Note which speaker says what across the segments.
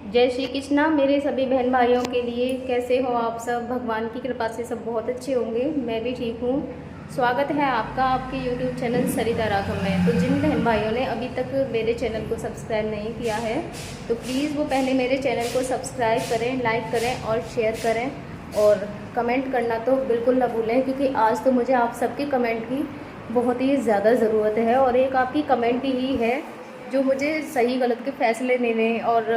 Speaker 1: जय श्री कृष्णा मेरे सभी बहन भाइयों के लिए। कैसे हो आप सब? भगवान की कृपा से सब बहुत अच्छे होंगे। मैं भी ठीक हूँ। स्वागत है आपका आपके YouTube चैनल सरिता राघव में। तो जिन बहन भाइयों ने अभी तक मेरे चैनल को सब्सक्राइब नहीं किया है तो प्लीज़ वो पहले मेरे चैनल को सब्सक्राइब करें, लाइक करें और शेयर करें, और कमेंट करना तो बिल्कुल ना भूलें, क्योंकि आज तो मुझे आप सबके कमेंट की बहुत ही ज़्यादा ज़रूरत है। और एक आपकी कमेंट ही है जो मुझे सही गलत के फैसले लेने और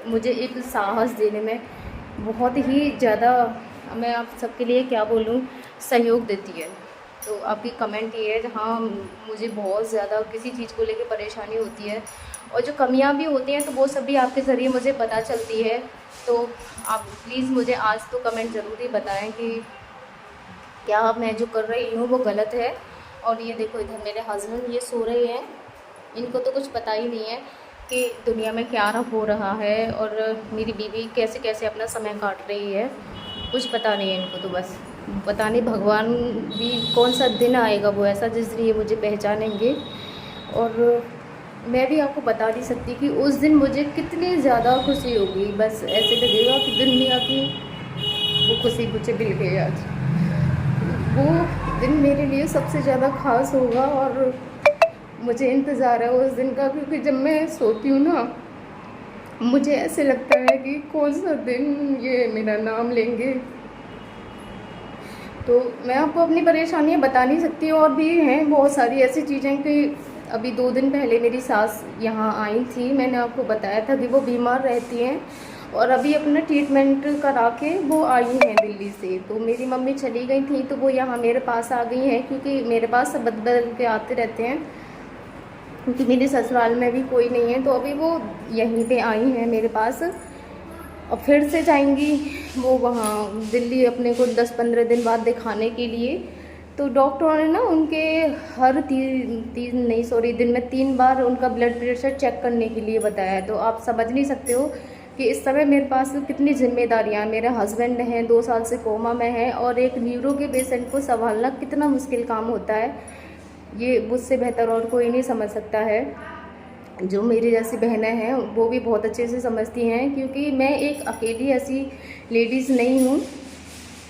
Speaker 1: मुझे एक साहस देने में बहुत ही ज़्यादा, मैं आप सबके लिए क्या बोलूँ, सहयोग देती है। तो आपकी कमेंट ये है जहाँ मुझे बहुत ज़्यादा किसी चीज़ को लेकर परेशानी होती है और जो कमियां भी होती हैं तो वो सब भी आपके ज़रिए मुझे पता चलती है। तो आप प्लीज़ मुझे आज तो कमेंट ज़रूर ही बताएं कि क्या मैं जो कर रही हूँ वो गलत है। और ये देखो, इधर मेरे हस्बैंड ये सो रहे हैं, इनको तो कुछ पता ही नहीं है कि दुनिया में क्या हो रहा है और मेरी बीवी कैसे कैसे अपना समय काट रही है। कुछ पता नहीं है इनको, तो बस पता नहीं भगवान भी कौन सा दिन आएगा वो ऐसा जिस दिन ये मुझे पहचानेंगे। और मैं भी आपको बता नहीं सकती कि उस दिन मुझे कितनी ज़्यादा खुशी होगी। बस ऐसे लगेगा कि दुनिया की वो खुशी मुझे मिल गई आज। वो दिन मेरे लिए सबसे ज़्यादा ख़ास होगा और मुझे इंतज़ार है उस दिन का, क्योंकि जब मैं सोती हूँ ना मुझे ऐसे लगता है कि कौन सा दिन ये मेरा नाम लेंगे। तो मैं आपको अपनी परेशानियाँ बता नहीं सकती, और भी हैं बहुत सारी ऐसी चीज़ें कि अभी 2 दिन पहले मेरी सास यहाँ आई थी। मैंने आपको बताया था कि वो बीमार रहती हैं और अभी अपना ट्रीटमेंट करा के वो आई हैं दिल्ली से। तो मेरी मम्मी चली गई थी तो वो यहाँ मेरे पास आ गई हैं, क्योंकि मेरे पास सब बदल बदल के आते रहते हैं, क्योंकि मेरे ससुराल में भी कोई नहीं है। तो अभी वो यहीं पे आई हैं मेरे पास, और फिर से जाएंगी वो वहाँ दिल्ली अपने को 10-15 दिन बाद दिखाने के लिए। तो डॉक्टरों ने ना उनके हर दिन में 3 बार उनका ब्लड प्रेशर चेक करने के लिए बताया है। तो आप समझ नहीं सकते हो कि इस समय मेरे पास कितनी जिम्मेदारियाँ हैं। मेरे हस्बैंड हैं 2 साल से कोमा में हैं, और एक न्यूरो के पेशेंट को संभालना कितना मुश्किल काम होता है ये मुझसे बेहतर और कोई नहीं समझ सकता है। जो मेरी जैसी बहनें हैं वो भी बहुत अच्छे से समझती हैं, क्योंकि मैं एक अकेली ऐसी लेडीज़ नहीं हूँ,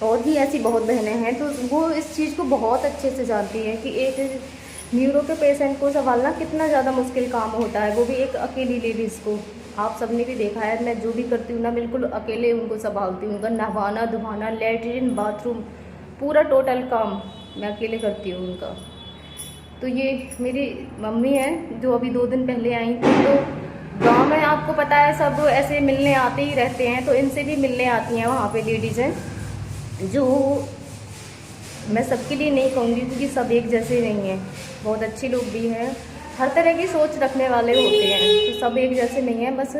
Speaker 1: और भी ऐसी बहुत बहनें हैं। तो वो इस चीज़ को बहुत अच्छे से जानती हैं कि एक न्यूरो के पेशेंट को संभालना कितना ज़्यादा मुश्किल काम होता है, वो भी एक अकेली लेडीज़ को। आप सबने भी देखा है, मैं जो भी करती हूँ ना बिल्कुल अकेले उनको संभालती हूँ। उनका नहवाना धोवाना, लेटरिन बाथरूम, पूरा टोटल काम मैं अकेले करती हूँ उनका। तो ये मेरी मम्मी है जो अभी 2 दिन पहले आई थी। तो गांव में आपको पता है सब ऐसे मिलने आते ही रहते हैं, तो इनसे भी मिलने आती हैं वहाँ पे लेडीज़ हैं, जो मैं सबके लिए नहीं कहूँगी क्योंकि सब एक जैसे नहीं हैं, बहुत अच्छे लोग भी हैं, हर तरह की सोच रखने वाले होते हैं। तो सब एक जैसे नहीं हैं, बस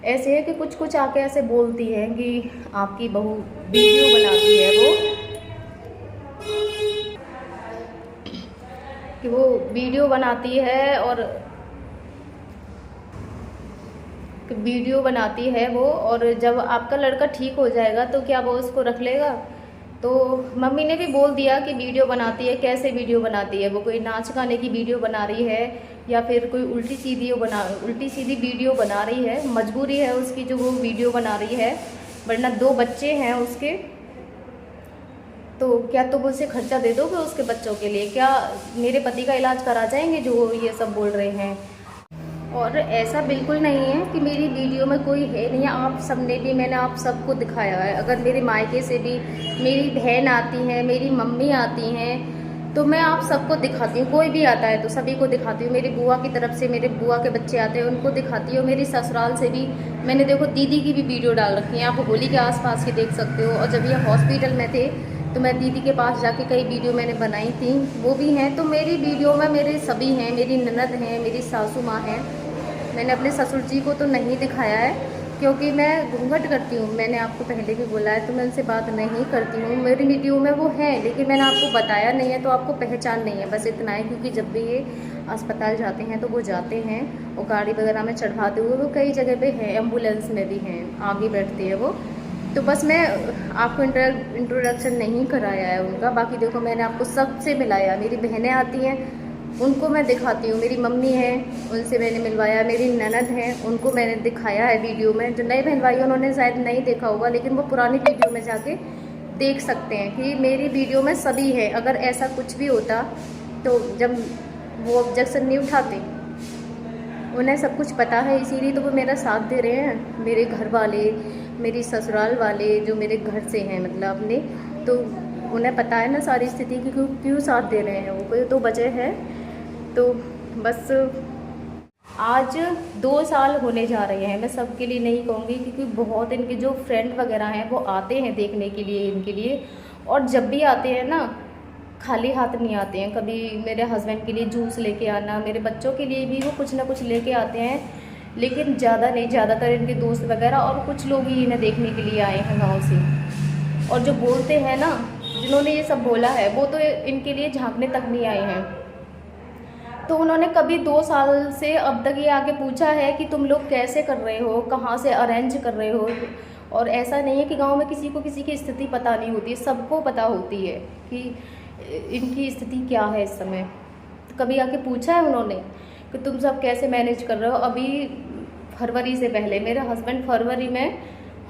Speaker 1: ऐसे है कि कुछ कुछ आके ऐसे बोलती हैं कि आपकी बहू वीडियो बनाती है, वो वीडियो बनाती है और वो, और जब आपका लड़का ठीक हो जाएगा तो क्या वो उसको रख लेगा? तो मम्मी ने भी बोल दिया कि वीडियो बनाती है। कैसे वीडियो बनाती है? वो कोई नाच गाने की वीडियो बना रही है या फिर कोई उल्टी सीधी वीडियो बना रही है? मजबूरी है उसकी जो वो वीडियो बना रही है, वरना 2 बच्चे हैं उसके। तो क्या तुम उसे खर्चा दे दोगे उसके बच्चों के लिए? क्या मेरे पति का इलाज करा जाएंगे जो ये सब बोल रहे हैं? और ऐसा बिल्कुल नहीं है कि मेरी वीडियो में कोई है नहीं। आप सबने भी, मैंने आप सबको दिखाया है। अगर मेरे मायके से भी मेरी बहन आती है, मेरी मम्मी आती हैं, तो मैं आप सबको दिखाती हूँ। कोई भी आता है तो सभी को दिखाती हूँ। मेरी बुआ की तरफ से मेरे बुआ के बच्चे आते हैं उनको दिखाती हूँ। मेरी ससुराल से भी मैंने देखो दीदी की भी वीडियो डाल रखी है, आप होली के आसपास की देख सकते हो। और जब ये हॉस्पिटल में थे तो मैं दीदी के पास जाके कई वीडियो मैंने बनाई थी, वो भी हैं। तो मेरी वीडियो में मेरे सभी हैं, मेरी ननद हैं, मेरी सासू माँ हैं। मैंने अपने ससुर जी को तो नहीं दिखाया है क्योंकि मैं घूंघट करती हूँ, मैंने आपको पहले भी बोला है, तो मैं उनसे बात नहीं करती हूँ। मेरी वीडियो में वो है लेकिन मैंने आपको बताया नहीं है, तो आपको पहचान नहीं है, बस इतना है। क्योंकि जब भी ये अस्पताल जाते हैं तो वो जाते हैं और गाड़ी वगैरह में चढ़ाते हुए वो कई जगह पे है, एम्बुलेंस में भी हैं, आगे बैठती है वो। तो बस मैं आपको इंट्रोडक्शन नहीं कराया है उनका। बाकी देखो मैंने आपको सबसे मिलाया, मेरी बहनें आती हैं उनको मैं दिखाती हूँ। मेरी मम्मी है, उनसे मैंने मिलवाया, मेरी ननद है, उनको मैंने दिखाया है वीडियो में। जो नए बहन भाई उन्होंने शायद नहीं देखा होगा, लेकिन वो पुरानी वीडियो में जाके देख सकते हैं कि मेरी वीडियो में सभी है। अगर ऐसा कुछ भी होता तो जब वो ऑब्जेक्शन नहीं उठाते, उन्हें सब कुछ पता है, इसीलिए तो वो मेरा साथ दे रहे हैं। मेरे घर वाले, मेरी ससुराल वाले जो मेरे घर से हैं, मतलब अपने, तो उन्हें पता है ना सारी स्थिति की क्यों क्यों साथ दे रहे हैं। वो कोई तो वजह है। तो बस आज 2 साल होने जा रहे हैं। मैं सबके लिए नहीं कहूँगी, क्योंकि बहुत इनके जो फ्रेंड वगैरह हैं वो आते हैं देखने के लिए इनके लिए, और जब भी आते हैं ना खाली हाथ नहीं आते हैं। कभी मेरे हस्बैंड के लिए जूस लेके आना, मेरे बच्चों के लिए भी वो कुछ ना कुछ लेके आते हैं, लेकिन ज़्यादा नहीं, ज़्यादातर इनके दोस्त वगैरह और कुछ लोग ही इन्हें देखने के लिए आए हैं गाँव से। और जो बोलते हैं ना, जिन्होंने ये सब बोला है, वो तो इनके लिए झांकने तक नहीं आए हैं। तो उन्होंने कभी 2 साल से अब तक ये आके पूछा है कि तुम लोग कैसे कर रहे हो, कहाँ से अरेंज कर रहे हो। और ऐसा नहीं है कि गांव में किसी को किसी की स्थिति पता नहीं होती, सबको पता होती है कि इनकी स्थिति क्या है इस समय। तो कभी आके पूछा है उन्होंने कि तुम सब कैसे मैनेज कर रहे हो। अभी फरवरी से पहले मेरे हस्बैंड फरवरी में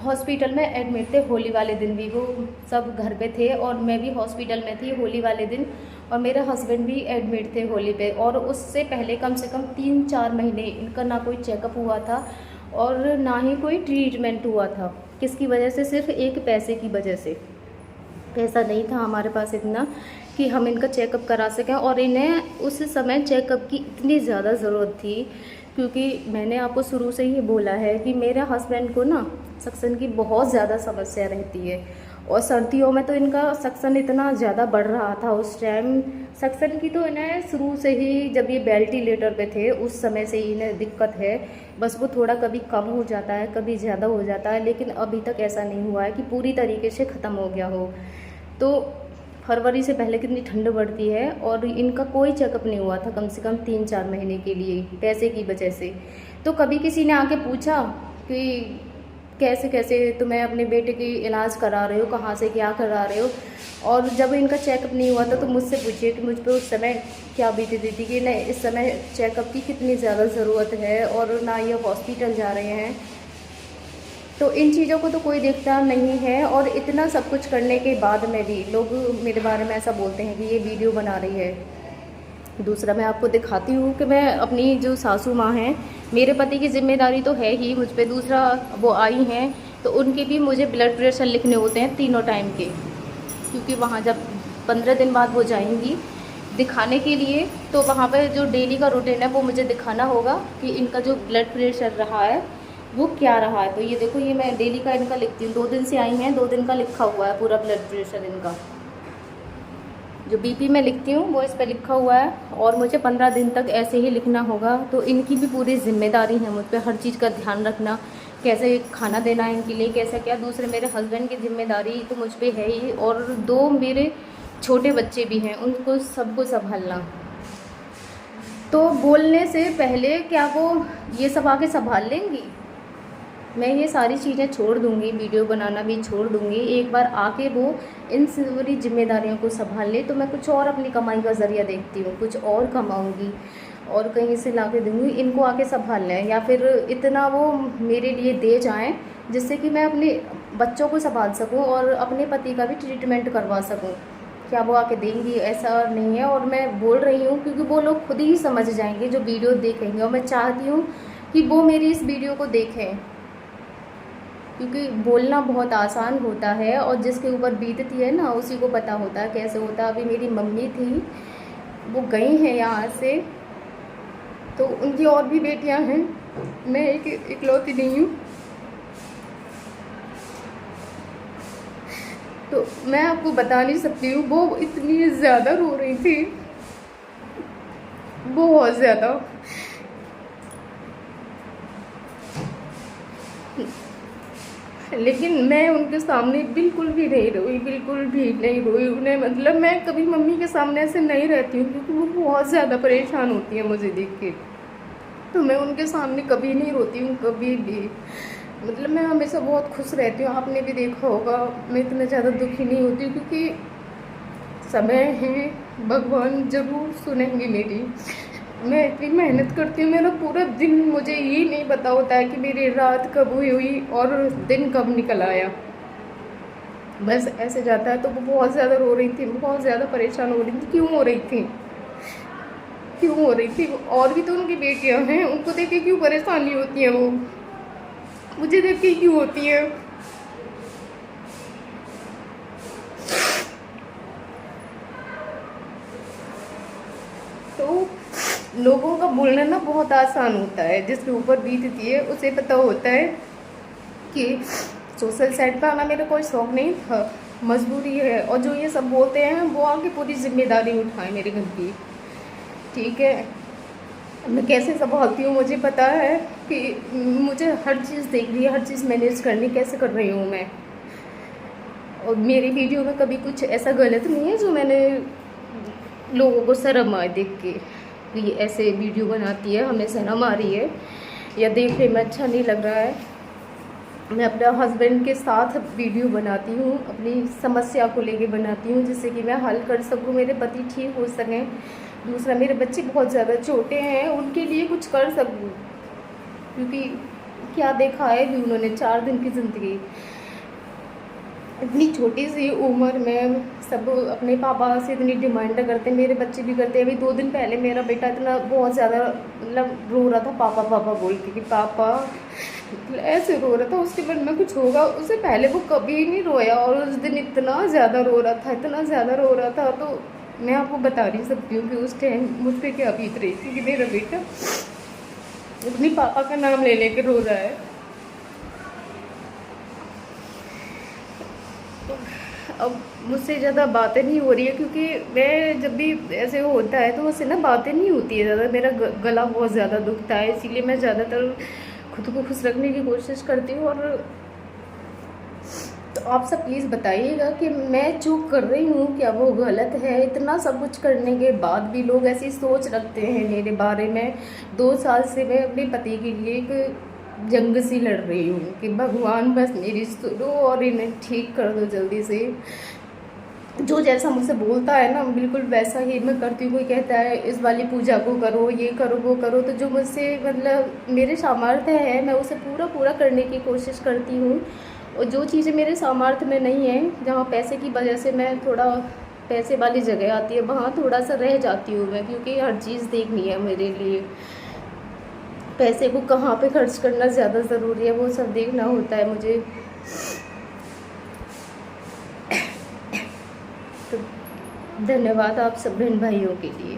Speaker 1: हॉस्पिटल में एडमिट थे। होली वाले दिन भी वो सब घर पे थे और मैं भी हॉस्पिटल में थी होली वाले दिन, और मेरा हस्बैंड भी एडमिट थे होली पे। और उससे पहले कम से कम 3-4 महीने इनका ना कोई चेकअप हुआ था और ना ही कोई ट्रीटमेंट हुआ था। किसकी वजह से? सिर्फ एक पैसे की वजह से। पैसा नहीं था हमारे पास इतना कि हम इनका चेकअप करा सकें, और इन्हें उस समय चेकअप की इतनी ज़्यादा ज़रूरत थी, क्योंकि मैंने आपको शुरू से ही बोला है कि मेरे हस्बैंड को ना सक्सन की बहुत ज़्यादा समस्या रहती है। और सर्दियों में तो इनका सक्सन इतना ज़्यादा बढ़ रहा था उस टाइम। सक्सन की तो इन्हें शुरू से ही, जब ये वेंटिलेटर पे थे उस समय से ही इन्हें दिक्कत है। बस वो थोड़ा कभी कम हो जाता है, कभी ज़्यादा हो जाता है, लेकिन अभी तक ऐसा नहीं हुआ है कि पूरी तरीके से ख़त्म हो गया हो। तो फरवरी से पहले कितनी ठंड बढ़ती है, और इनका कोई चेकअप नहीं हुआ था कम से कम 3-4 महीने के लिए, पैसे की वजह से। तो कभी किसी ने आके पूछा कि कैसे कैसे तुम्हें अपने बेटे की इलाज करा रहे हो, कहाँ से क्या करा रहे हो। और जब इनका चेकअप नहीं हुआ था तो मुझसे पूछिए कि मुझ पर उस समय क्या बीती थी कि नहीं, इस समय चेकअप की कितनी ज़्यादा ज़रूरत है, और ना ये हॉस्पिटल जा रहे हैं। तो इन चीज़ों को तो कोई देखता नहीं है। और इतना सब कुछ करने के बाद में भी लोग मेरे बारे में ऐसा बोलते हैं कि ये वीडियो बना रही है। दूसरा, मैं आपको दिखाती हूँ कि मैं अपनी जो सासू माँ हैं, मेरे पति की जिम्मेदारी तो है ही मुझ पे। दूसरा, वो आई हैं तो उनके भी मुझे ब्लड प्रेशर लिखने होते हैं तीनों टाइम के, क्योंकि वहाँ जब 15 दिन बाद वो जाएंगी दिखाने के लिए, तो वहाँ पे जो डेली का रूटीन है वो मुझे दिखाना होगा कि इनका जो ब्लड प्रेशर रहा है वो क्या रहा है। तो ये देखो, ये मैं डेली का इनका लिखती हूँ। 2 दिन से आई हैं, 2 दिन का लिखा हुआ है पूरा ब्लड प्रेशर इनका। जो बीपी में लिखती हूँ वो इस पर लिखा हुआ है, और मुझे 15 दिन तक ऐसे ही लिखना होगा। तो इनकी भी पूरी जिम्मेदारी है मुझ पर, हर चीज़ का ध्यान रखना, कैसे खाना देना है इनके लिए, कैसे क्या। दूसरे, मेरे हस्बैंड की जिम्मेदारी तो मुझ पर है ही, और 2 मेरे छोटे बच्चे भी हैं, उनको सबको संभालना। तो बोलने से पहले क्या वो ये सब आके संभाल लेंगी? मैं ये सारी चीज़ें छोड़ दूँगी, वीडियो बनाना भी छोड़ दूँगी। एक बार आके वो इन सारी जिम्मेदारियों को संभाल ले, तो मैं कुछ और अपनी कमाई का ज़रिया देखती हूँ, कुछ और कमाऊँगी और कहीं से ला के दूँगी। इनको आके संभाल लें, या फिर इतना वो मेरे लिए दे जाएं जिससे कि मैं अपने बच्चों को संभाल सकूँ और अपने पति का भी ट्रीटमेंट करवा सकूँ। क्या वो आके देंगी? ऐसा नहीं है। और मैं बोल रही हूँ क्योंकि वो लोग खुद ही समझ जाएंगे जो वीडियो देखेंगे, और मैं चाहती हूँ कि वो मेरी इस वीडियो को देखें, क्योंकि बोलना बहुत आसान होता है और जिसके ऊपर बीतती है ना उसी को पता होता है कैसे होता है। अभी मेरी मम्मी थी, वो गई हैं यहाँ से, तो उनकी और भी बेटियाँ हैं, मैं एक इकलौती नहीं हूँ। तो मैं आपको बता नहीं सकती हूँ, वो इतनी ज़्यादा रो रही थी, बहुत ज़्यादा। लेकिन मैं उनके सामने बिल्कुल भी नहीं रोई, बिल्कुल भी नहीं रोई। उन्हें, मतलब मैं कभी मम्मी के सामने ऐसे नहीं रहती हूँ, क्योंकि वो बहुत ज़्यादा परेशान होती है मुझे देख के। तो मैं उनके सामने कभी नहीं रोती हूँ, कभी भी। मतलब मैं हमेशा बहुत खुश रहती हूँ। आपने भी देखा होगा, मैं इतना ज़्यादा दुखी नहीं होती हूँ, क्योंकि समय है, भगवान ज़रूर सुनेंगे मेरी। मैं इतनी मेहनत करती हूँ, मेरा पूरा दिन मुझे ये नहीं पता होता है कि मेरी रात कब हुई और दिन कब निकल आया। बस ऐसे जाता है। तो वो बहुत ज़्यादा रो रही थी, बहुत ज़्यादा परेशान हो रही थी। क्यों हो रही थी, क्यों हो रही थी? और भी तो उनकी बेटियां हैं, उनको देख के क्यों परेशानी होती है? वो मुझे देख के क्यों होती है? तो लोगों का बोलना ना बहुत आसान होता है, जिसके ऊपर बीतती है उसे पता होता है कि सोशल साइड पर आना मेरा कोई शौक नहीं था, मजबूरी है। और जो ये सब बोलते हैं वो आके पूरी जिम्मेदारी उठाए मेरे घर की। ठीक है, मैं कैसे संभालती हूँ मुझे पता है कि मुझे हर चीज़ देखनी है, हर चीज़ मैनेज करनी कैसे कर रही हूँ मैं। और मेरी वीडियो में कभी कुछ ऐसा गलत नहीं है जो मैंने लोगों को शर्म आए देख के कि ये ऐसे वीडियो बनाती है, हमें शर्म आ रही है या देखने में अच्छा नहीं लग रहा है। मैं अपने हस्बैंड के साथ वीडियो बनाती हूँ, अपनी समस्या को लेके बनाती हूँ, जिससे कि मैं हल कर सकूँ, मेरे पति ठीक हो सकें। दूसरा, मेरे बच्चे बहुत ज़्यादा छोटे हैं, उनके लिए कुछ कर सकूँ, क्योंकि क्या देखा है भी उन्होंने 4 दिन की ज़िंदगी। इतनी छोटी सी उम्र में सब अपने पापा से इतनी डिमांड करते हैं, मेरे बच्चे भी करते हैं। अभी 2 दिन पहले मेरा बेटा इतना बहुत ज़्यादा मतलब रो रहा था पापा पापा बोल के, कि पापा, ऐसे रो रहा था। उसके मन में कुछ होगा, उससे पहले वो कभी नहीं रोया, और उस दिन इतना ज़्यादा रो रहा था, इतना ज़्यादा रो रहा था। तो मैं आपको बता नहीं सकती हूँ कि उस टाइम मुझ पर क्या बीत रही थी कि मेरा बेटा अपनी पापा का नाम ले लेकर रो रहा है। अब मुझसे ज़्यादा बातें नहीं हो रही है, क्योंकि मैं जब भी ऐसे होता है तो मुझसे ना बातें नहीं होती है ज़्यादा। मेरा गला बहुत ज़्यादा दुखता है, इसीलिए मैं ज़्यादातर खुद को खुश रखने की कोशिश करती हूँ। और तो आप सब प्लीज़ बताइएगा कि मैं जो कर रही हूँ क्या वो गलत है? इतना सब कुछ करने के बाद भी लोग ऐसी सोच रखते हैं मेरे बारे में। 2 साल से मैं अपने पति के लिए एक जंग सी लड़ रही हूँ कि भगवान बस मेरी सुनो और इन्हें ठीक कर दो जल्दी से। जो जैसा मुझसे बोलता है ना, बिल्कुल वैसा ही मैं करती हूँ। कोई कहता है इस वाली पूजा को करो, ये करो, वो करो, तो जो मुझसे मतलब मेरे सामर्थ्य है मैं उसे पूरा पूरा करने की कोशिश करती हूँ। और जो चीज़ें मेरे सामर्थ्य में नहीं है, जहाँ पैसे की वजह से मैं थोड़ा, पैसे वाली जगह आती है वहाँ थोड़ा सा रह जाती हूँ मैं, क्योंकि हर चीज़ देखनी है मेरे लिए। पैसे को कहाँ पे खर्च करना ज़्यादा ज़रूरी है वो सब देखना होता है मुझे। तो धन्यवाद आप सब बहन भाइयों के लिए।